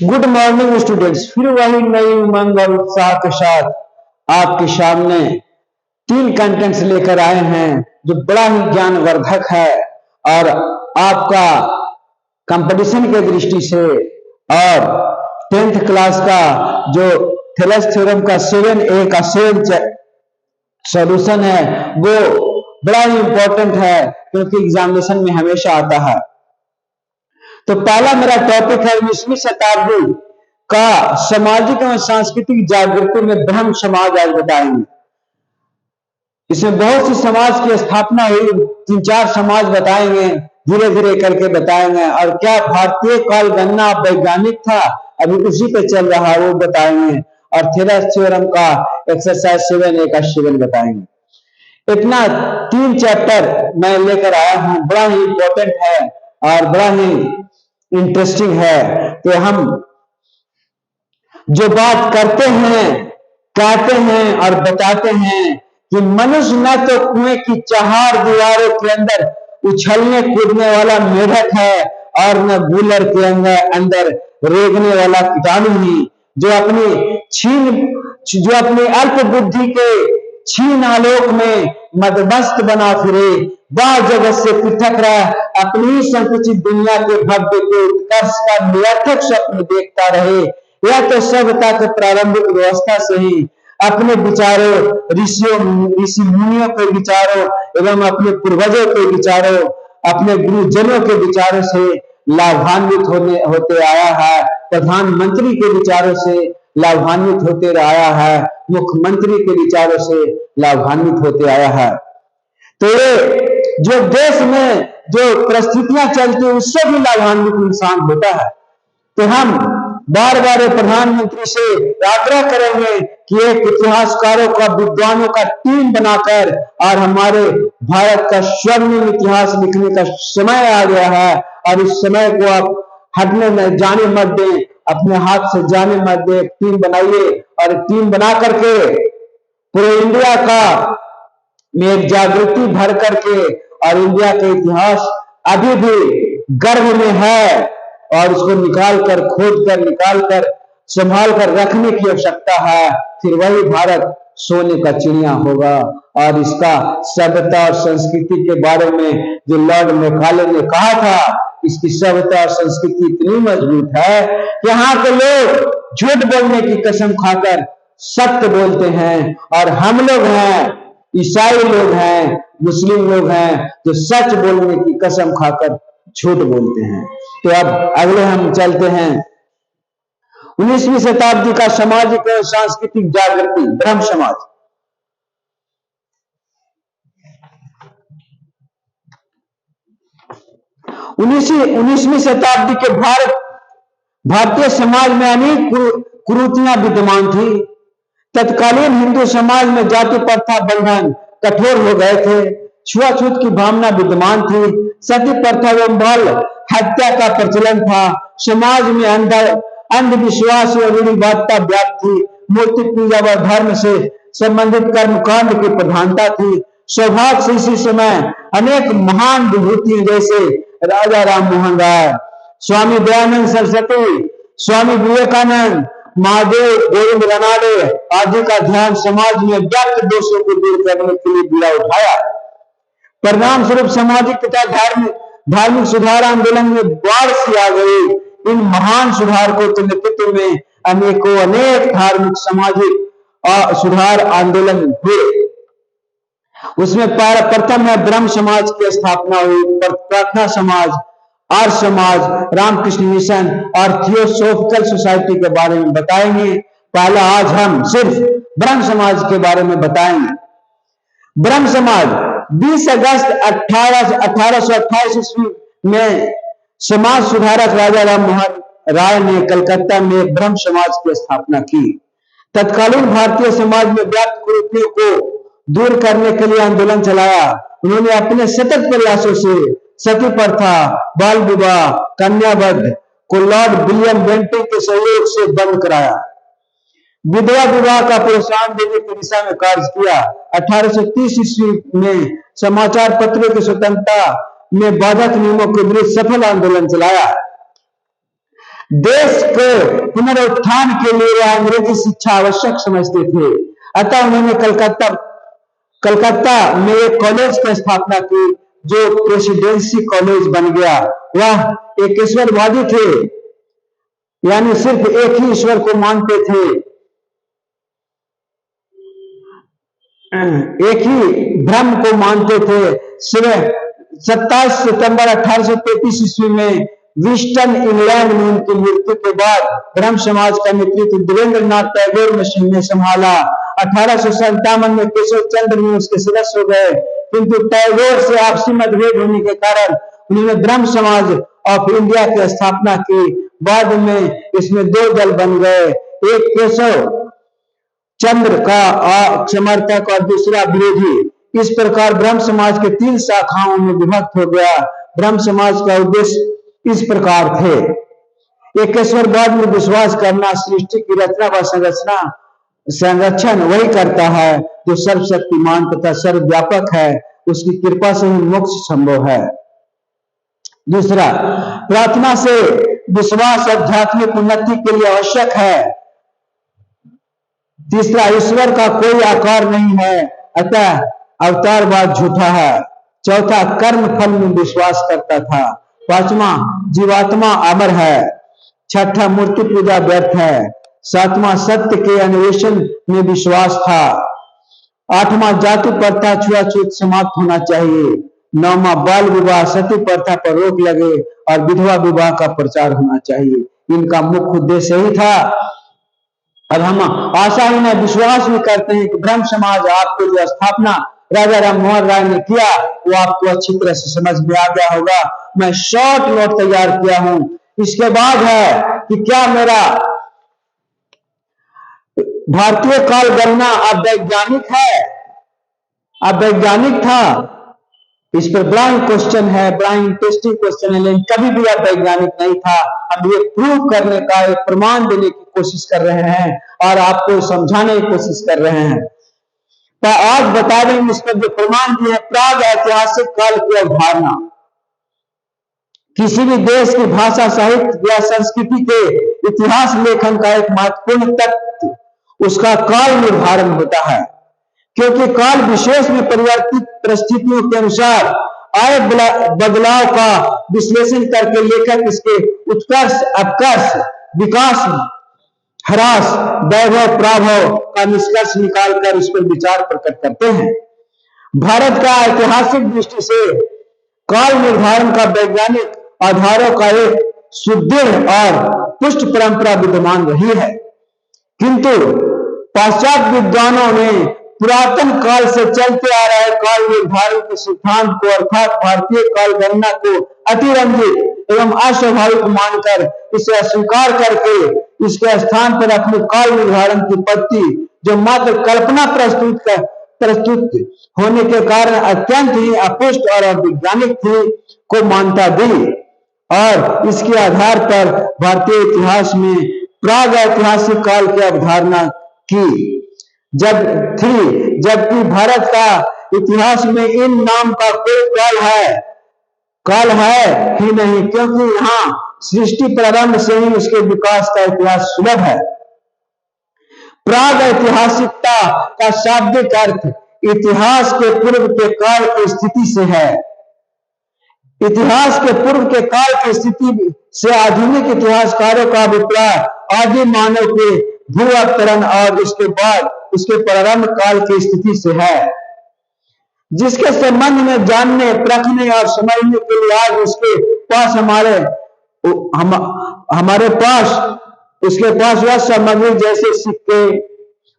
Good morning students. फिर वही नई उमंग और उत्साह के साथ आपके सामने 3 कंटेंट्स लेकर आए हैं जो बड़ा ही ज्ञानवर्धक है और आपका कंपटीशन के दृष्टि से और 10th क्लास का जो थेलेस थ्योरम का 7A का 7 सॉल्यूशन है वो बड़ा ही इंपॉर्टेंट है क्योंकि एग्जामिनेशन में हमेशा आता है। तो पहला मेरा टॉपिक है 19वीं शताब्दी का सामाजिक एवं सांस्कृतिक जागृति में ब्रह्म समाज आज बताएंगे। इसमें बहुत सी समाज की स्थापना हुई, 3-4 समाज बताएंगे, धीरे धीरे करके बताएंगे। और क्या भारतीय काल गणना वैज्ञानिक था अभी उसी पे चल रहा है वो बताएंगे। और थेलेस थ्योरम का एक्सरसाइज 7A का 7 बताएंगे। इतना 3 चैप्टर मैं लेकर आया हूं, बड़ा ही इंपॉर्टेंट है और बड़ा ही इंटरेस्टिंग है। तो हम जो बात करते हैं, कहते हैं और बताते हैं कि मनुष्य न तो कुएं की 4 दीवारों के अंदर उछलने कूदने वाला मेढक है और न गूलर के अंदर रेंगने वाला कीटाणु ही, जो अपनी अल्प बुद्धि के छीन आलोक में मदमस्त बना फिरे, वह जगत से पृथक रह अपनी संकुचित दुनिया के भव्य के उत्कर्ष का निरर्थक स्वप्न देखता रहे। यह तो सभ्यता के प्रारंभिक व्यवस्था से ही अपने विचारों, ऋषि मुनियों के विचारों एवं अपने पूर्वजों के विचारों, अपने गुरुजनों के विचारों से लाभान्वित होते आया है। प्रधानमंत्री के विचारों से लाभान्वित होते आया है, मुख्यमंत्री के विचारों से लाभान्वित होते आया है। तो ये जो देश में जो परिस्थितियां चलती है उससे भी लाभान्वित इंसान होता है। तो हम बार बार प्रधानमंत्री से आग्रह करेंगे कि एक इतिहासकारों का, विद्वानों का टीम बनाकर और हमारे भारत का स्वर्णिम इतिहास लिखने का समय आ गया है और इस समय को आप हटने में जाने मत दें, अपने हाथ से जाने मत दें। टीम बनाइए और टीम बना करके पूरे इंडिया का में एक जागृति भर करके, और इंडिया का इतिहास अभी भी गर्भ में है और उसको खोद कर संभाल कर रखने की आवश्यकता है। फिर वही भारत सोने का चिड़िया होगा। और इसका सभ्यता और संस्कृति के बारे में जो लॉर्ड मैकाले ने कहा था, इसकी सभ्यता और संस्कृति इतनी मजबूत है कि यहाँ के लोग झूठ बोलने की कसम खाकर सत्य बोलते हैं, और हम लोग हैं, ईसाई लोग हैं, मुस्लिम लोग हैं जो सच बोलने की कसम खाकर झूठ बोलते हैं। तो अब अगले हम चलते हैं 19वीं शताब्दी का सामाजिक और सांस्कृतिक जागृति ब्रह्म समाज। 19वीं शताब्दी के भारतीय समाज में अनेक कुरीतियां विद्यमान थी। तत्कालीन हिंदू समाज में जाति प्रथा बंधन कठोर हो गए थे, छुआछूत की भावना विद्यमान थी, सती प्रथा एवं बाल हत्या का प्रचलन था, समाज में अंधविश्वास और रूढ़िवादिता व्याप्त थी, मूर्ति पूजा व धर्म से संबंधित कर्मकांड की प्रधानता थी। सौभाग्य से इसी समय अनेक महान विभूतियां जैसे राजा राम मोहन राय, स्वामी दयानंद सरस्वती, स्वामी विवेकानंद, महादेव गोविंद रनाडे आदि का ध्यान समाज में व्याप्त दोषों को दूर करने के लिए दिया उठाया। परिणाम स्वरूप सामाजिक तथा धार्मिक सुधार आंदोलन में बाढ़ सी आ गई। इन महान सुधारकों के नेतृत्व में अनेक धार्मिक सामाजिक सुधार आंदोलन हुए। उसमें प्रथम है ब्रह्म समाज की स्थापना हुई। प्रार्थना समाज, आर्य समाज, रामकृष्ण मिशन और थियोसॉफिकल सोसाइटी के बारे में बताएंगे। पहला आज हम सिर्फ ब्रह्म समाज के बारे में बताएंगे। ब्रह्म समाज 20 अगस्त 1828 ईस्वी में समाज सुधारक राजा राम मोहन राय ने कलकत्ता में ब्रह्म समाज की स्थापना की। तत्कालीन भारतीय समाज में व्याप्त कुरीतियों को दूर करने के लिए आंदोलन चलाया। उन्होंने अपने सतत प्रयासों से सती प्रथा, बाल विवाह, कन्यावध को लॉर्ड विलियम बेंटिंग के सहयोग से बंद कराया। विधवा विवाह का प्रोत्साहन देने की दिशा में कार्य किया। 1830 ईस्वी में समाचार पत्रों की स्वतंत्रता में बाधक नियमों के विरुद्ध सफल आंदोलन चलाया। देश के पुनरुत्थान के लिए वह अंग्रेजी शिक्षा आवश्यक समझते थे। अतः उन्होंने कलकत्ता में एक कॉलेज की स्थापना की जो प्रेसिडेंसी कॉलेज बन गया। वह एक ईश्वरवादी थे, यानी सिर्फ एक ही ईश्वर को मानते थे, एक ही ब्रह्म को मानते थे। 27 सितंबर 1833 ईस्वी में विस्टन इंग्लैंड में उनकी मृत्यु के बाद ब्रह्म समाज का नेतृत्व देवेंद्रनाथ टैगोर ने संभाला। 1857 में केशव चंद्र ने उसके सदस्य हो गए, किंतु टैगोर से आपसी मतभेद होने के कारण उन्होंने ब्रह्म समाज ऑफ इंडिया की स्थापना की। बाद में इसमें दो दल बन गए, एक केशव चंद्र का समर्थक और दूसरा विरोधी। इस प्रकार ब्रह्म समाज के 3 शाखाओं में विभक्त हो गया। ब्रह्म समाज का उद्देश्य इस प्रकार थे: एकेश्वरवाद में विश्वास करना, सृष्टि की रचना व संरक्षण वही करता है जो सर्वशक्तिमान तथा सर्वव्यापक है, उसकी कृपा से ही मोक्ष संभव है। दूसरा, प्रार्थना से विश्वास आध्यात्मिक उन्नति के लिए आवश्यक है। तीसरा, ईश्वर का कोई आकार नहीं है, अतः अवतारवाद झूठा है। चौथा, कर्म फल में विश्वास करता था। पांचवा, जीवात्मा अमर है। छठा, मूर्ति पूजा व्यर्थ है। सातवां, सत्य के अन्वेषण में विश्वास था। आठवां, जाति प्रथा छुआछूत समाप्त होना चाहिए। नौवां, बाल विवाह सती प्रथा पर रोक लगे और विधवा विवाह का प्रचार होना चाहिए। इनका मुख्य उद्देश्य यही था। और हम आशा ही नहीं, विश्वास भी करते हैं कि ब्रह्म समाज आपको जो स्थापना राजा राम मोहन राय ने किया वो आपको अच्छी तरह से समझ में आ गया होगा। मैं शॉर्ट नोट तैयार किया हूं। इसके बाद है कि क्या मेरा भारतीय काल गणना अवैज्ञानिक है, अवैज्ञानिक था? इस पर बड़ा क्वेश्चन है, बड़ा इंटरेस्टिंग क्वेश्चन है, लेकिन कभी भी अवैज्ञानिक नहीं था। हम ये प्रूव करने का, एक प्रमाण देने की कोशिश कर रहे हैं और आपको समझाने की कोशिश कर रहे हैं। तो आज बता दें इस पर जो प्रमाण दिए, प्राग ऐतिहासिक काल की अवधारणा किसी भी देश की भाषा, साहित्य या संस्कृति के इतिहास लेखन का एक महत्वपूर्ण तत्व उसका काल निर्धारण होता है, क्योंकि काल विशेष में परिवर्तित परिस्थितियों के अनुसार आए बदलाव का विश्लेषण करके लेखक इसके उत्कर्ष, अपकर्ष, विकास, ह्रास, वैभव, प्राभव का निष्कर्ष निकालकर इस पर विचार प्रकट करते हैं। भारत का ऐतिहासिक दृष्टि से काल निर्धारण का वैज्ञानिक आधारों का एक सुदृढ़ और पुष्ट परंपरा विद्यमान रही है, किंतु पाश्चात्य विद्वानों ने पुरातन काल से चलते आ रहे काल निर्धारण के सिद्धांत को, अर्थात भारतीय काल गणना को अतिरंजित एवं अस्वाभाविक मानकर इसे अस्वीकार करके इसके स्थान पर अपने काल निर्धारण की पद्धति, जो मात्र कल्पना प्रस्तुत होने के कारण अत्यंत ही अपुष्ट और अवैज्ञानिक थी, को मान्यता दी और इसके आधार पर भारतीय इतिहास में प्राग ऐतिहासिक काल की अवधारणा की जबकि भारत का इतिहास में इन नाम का कोई काल है ही नहीं, क्योंकि यहाँ सृष्टि प्रारंभ से ही उसके विकास का इतिहास सुलभ है। प्राग ऐतिहासिकता का शाब्दिक अर्थ इतिहास के पूर्व के काल की स्थिति से है। इतिहास के पूर्व के काल की स्थिति से आधुनिक इतिहासकारों का अभिप्राय आदि मानव के भू अवतरण और उसके बाद उसके प्रारंभ काल की स्थिति से है, जिसके संबंध में जानने, परखने और समझने के लिए आज उसके पास हमारे पास उसके पास वह सामग्री जैसे सिक्के,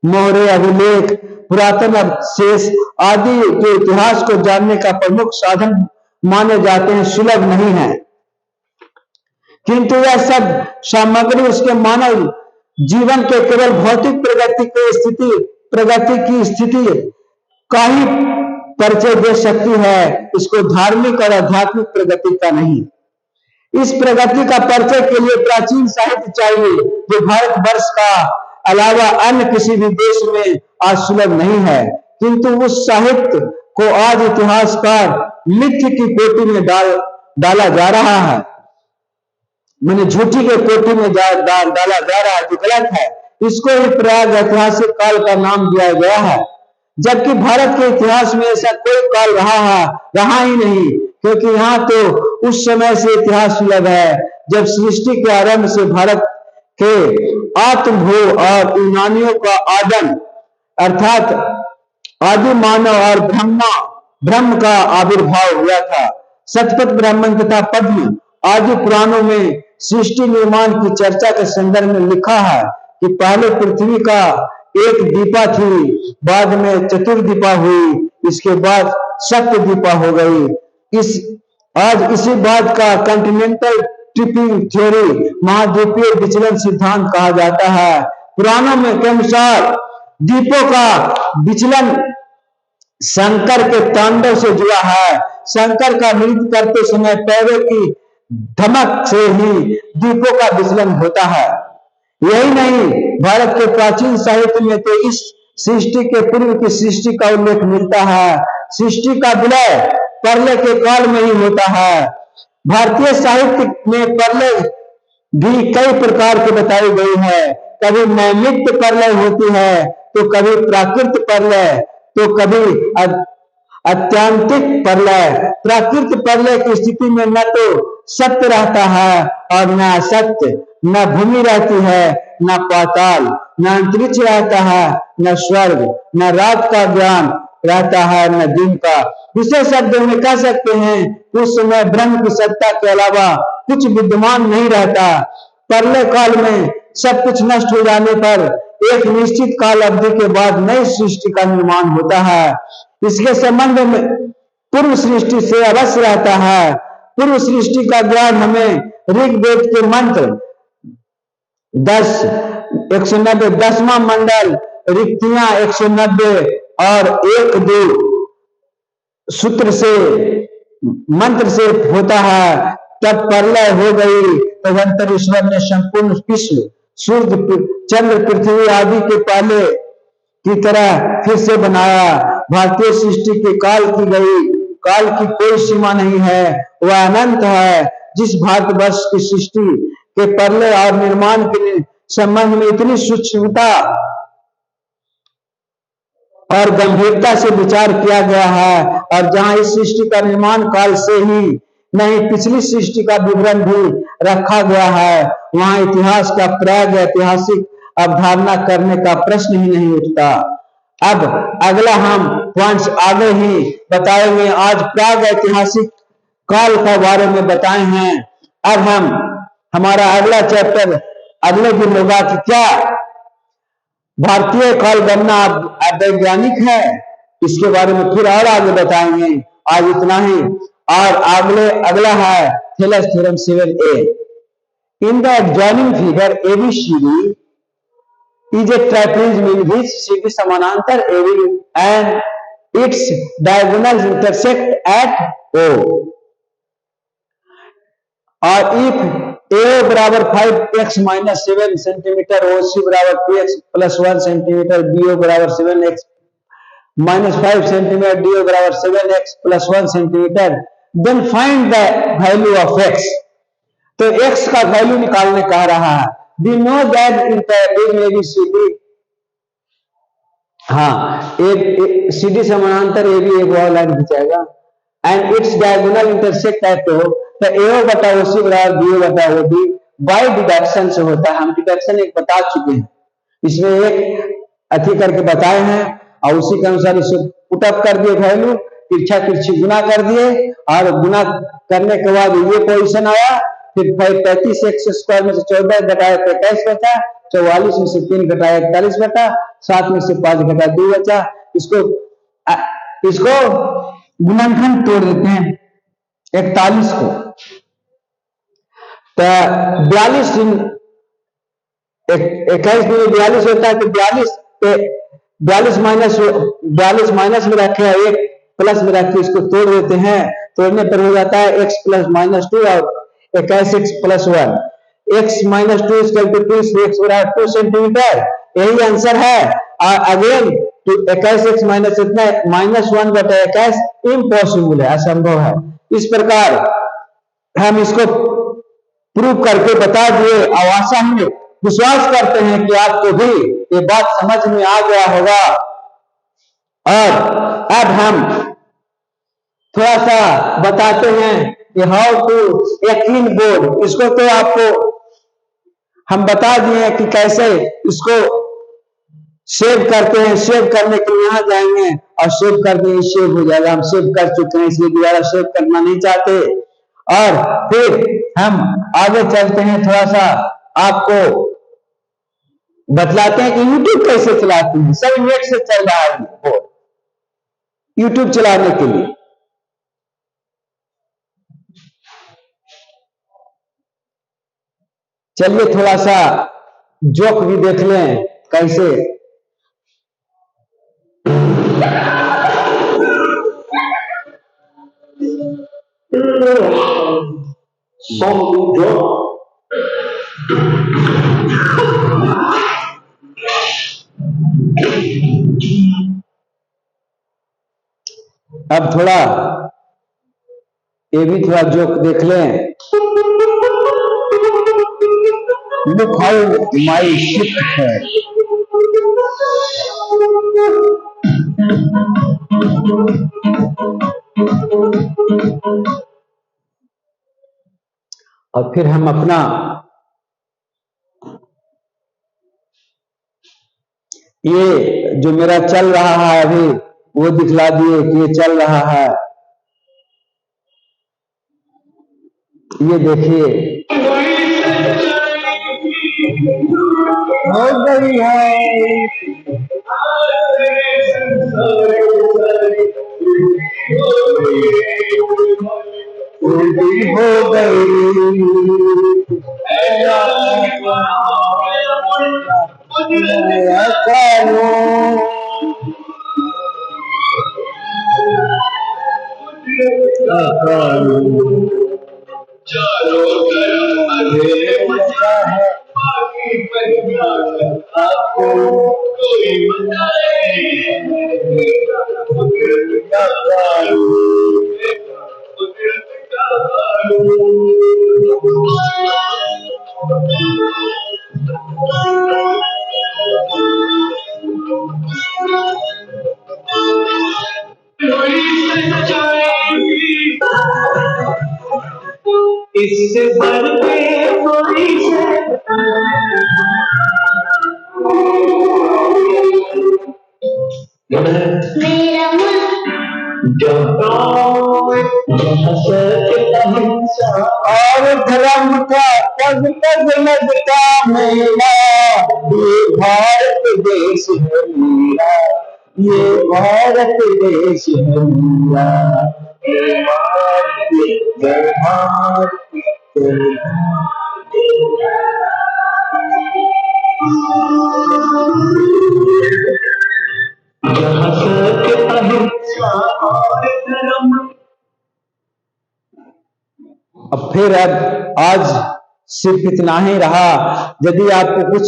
मोहरे, अभिलेख, पुरातन अवशेष आदि जो इतिहास को जानने का प्रमुख साधन माने जाते हैं, सुलभ नहीं है। किंतु यह सब सामग्री उसके मानव जीवन के केवल भौतिक प्रगति की स्थिति का ही परिचय दे सकती है, इसको धार्मिक और आध्यात्मिक प्रगति का नहीं। इस प्रगति का परिचय के लिए प्राचीन साहित्य चाहिए, जो भारतवर्ष का अलावा अन्य किसी भी देश में आज सुलभ नहीं है, किंतु उस साहित्य को आज इतिहासकार मिथ्य की कोटि में डाला जा रहा है। मैंने झूठी के कोठी में डाला जा रहा है, जो गलत है। इसको ही प्रयाग ऐतिहासिक काल का नाम दिया गया है, जबकि भारत के इतिहास में ऐसा कोई काल रहा ही नहीं, क्योंकि यहाँ तो उस समय से इतिहास सुलभ है जब सृष्टि के आरंभ से भारत के आत्मभू और यूनानियों का आदम अर्थात आदि मानव और ब्रह्म का आविर्भाव हुआ था। शतपथ ब्राह्मण तथा पद्म आदि पुराणों में सृष्टि निर्माण की चर्चा के संदर्भ में लिखा है कि पहले पृथ्वी का एक दीपा थी, बाद में चतुर्दीपा हुई, इसके बाद सप्तदीपा हो गई। आज इसी बात का कॉन्टिनेंटल ट्रिपिंग थ्योरी महाद्वीपीय विचलन सिद्धांत कहा जाता है। पुराणों में के अनुसार द्वीपों का विचलन शंकर के तांडव से जुड़ा है। शंकर का नृत्य करते समय पैरों की धमक से ही द्वीपों का विचलन होता है। यही नहीं, भारत के प्राचीन साहित्य में तो इस सृष्टि के पूर्व की सृष्टि का उल्लेख मिलता है। सृष्टि का विलय प्रलय के काल में ही होता है। भारतीय साहित्य में प्रलय भी कई प्रकार की बताई गई है। कभी नैमित्त प्रलय होती है, तो कभी प्राकृत प्रलय, तो कभी अत्यांतिक प्रलय। प्राकृत प्रलय की स्थिति में न तो सत्य रहता है और न असत्य, न भूमि रहती है, न पाताल, न अंतरिक्ष रहता है, न स्वर्ग, न रात का ज्ञान रहता है, न दिन का। दूसरे शब्दों में कह सकते हैं उस समय ब्रह्म की सत्ता के अलावा कुछ विद्यमान नहीं रहता। प्रलय काल में सब कुछ नष्ट हो जाने पर एक निश्चित काल अवधि के बाद नई सृष्टि का निर्माण होता है। इसके संबंध में पूर्व सृष्टि से अवश्य रहता है। पूर्व सृष्टि का ज्ञान हमें ऋग्वेद के मंत्र 190 10वां मंडल रिक्तियां 190 और 1-2 सूत्र से मंत्र से होता है। तब प्रलय हो गई, तदंतर ईश्वर ने संपूर्ण विश्व सूर्य चंद्र पृथ्वी आदि के पहले की तरह फिर से बनाया। भारतीय सृष्टि के काल की कोई सीमा नहीं है, वह अनंत है। जिस भारतवर्ष की सृष्टि के प्रलय और निर्माण के संबंध में इतनी सूक्ष्मता और गंभीरता से विचार किया गया है, और जहां इस सृष्टि का निर्माण काल से ही नहीं पिछली सृष्टि का विवरण भी रखा गया है, वहां इतिहास का प्राग ऐतिहासिक अवधारणा करने का प्रश्न ही नहीं उठता। अब अगला हम पॉइंट्स आगे ही बताएंगे। आज प्राग ऐतिहासिक काल के बारे में बताए हैं। अब हमारा अगला चैप्टर अगले दिन होगा कि क्या भारतीय काल गणना वैज्ञानिक है, इसके बारे में फिर और आगे बताएंगे। आज इतना ही, और अगला है Thales theorem 7a। In the adjoining figure ABCD is a trapezium in which CD समानांतर AB and its diagonals intersect at O, और if AO बराबर 5x - 7 सेंटीमीटर, OC बराबर 2x + 1 सेंटीमीटर, BO बराबर 7x - 5 सेंटीमीटर, DO बराबर 7x + 1 centimetre, then find the value of x। तो x का value निकालने कह रहा है। We know that in ABCD, हाँ, CD समानांतर AB एक और line खिंचाएगा, and its diagonal intersect at O, तो AO बटा OC बराबर BO बटा OB बाय डिडक्शन से होता है। हम डिडक्शन एक बता चुके हैं, इसमें एक अथी करके बताए हैं, और उसी के अनुसार इसे पुटअप कर दिए वैल्यू, तिरछा तिरछी गुना कर दिए, और गुना करने के बाद ये पोजीशन आया। फिर 35x² में से 14 घटाया 23 बचा, 44 में से 3 घटाया 41 बचा, 7 में से 5 घटाया 2 बचा। इसको गुणनखंड तोड़ देते हैं 41 को, तो 42 21 में 42 होता है, तो 42 माइनस में रखे, एक प्लस में रखे, इसको तोड़ देते हैं। तोड़ने पर हो जाता है x + -2 और 21x + 1, x - 2 = 2, इसलिए x बराबर 2 सेंटीमीटर, यही आंसर है। और अगेन 21x माइनस इतना -1/21 इम्पॉसिबल है, असंभव है। इस प्रकार हम इसको प्रूव करके बता दिए। और आशा हम विश्वास करते हैं कि आपको भी ये बात समझ में आ गया होगा। और अब हम थोड़ा सा बताते हैं कि how to a clean board. इसको तो आपको हम बता दिए कि कैसे इसको सेव करते हैं। सेव करने के लिए यहाँ जाएंगे और सेव कर देंगे, सेव हो जाएगा। हम सेव कर चुके हैं, इसलिए दोबारा सेव करना नहीं चाहते। और फिर हम आगे चलते हैं, थोड़ा सा आपको बतलाते हैं कि यूट्यूब कैसे चलाते हैं। सब नेट से चल रहा है बोर्ड यूट्यूब चलाने के लिए। चलिए थोड़ा सा जोक भी देख लें कैसे। अब थोड़ा ये भी थोड़ा जोक देख लें। Look how my ship है। और फिर हम अपना ये जो मेरा चल रहा है अभी वो दिखला दिए कि ये चल रहा है। ये देखिए हो गई है उल्टी हो गई। इससे बढ़ के कोई मेरा और धर्म का पग पग लगता मेरा, ये भारत देश है मेरा, ये भारत देश है मेरा, ये भारत अब फिर अब आज सिर्फ इतना ही रहा। यदि आपको कुछ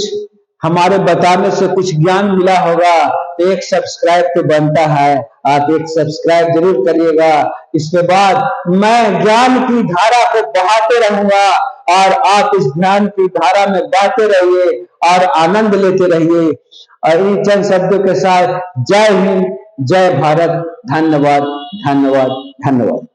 हमारे बताने से कुछ ज्ञान मिला होगा तो एक सब्सक्राइब तो बनता है, आप एक सब्सक्राइब जरूर करिएगा। इसके बाद मैं ज्ञान की धारा को बहाते रहूंगा और आप इस ज्ञान की धारा में बहते रहिए और आनंद लेते रहिए। और इन चंद शब्दों के साथ जय हिंद, जय भारत, धन्यवाद, धन्यवाद, धन्यवाद।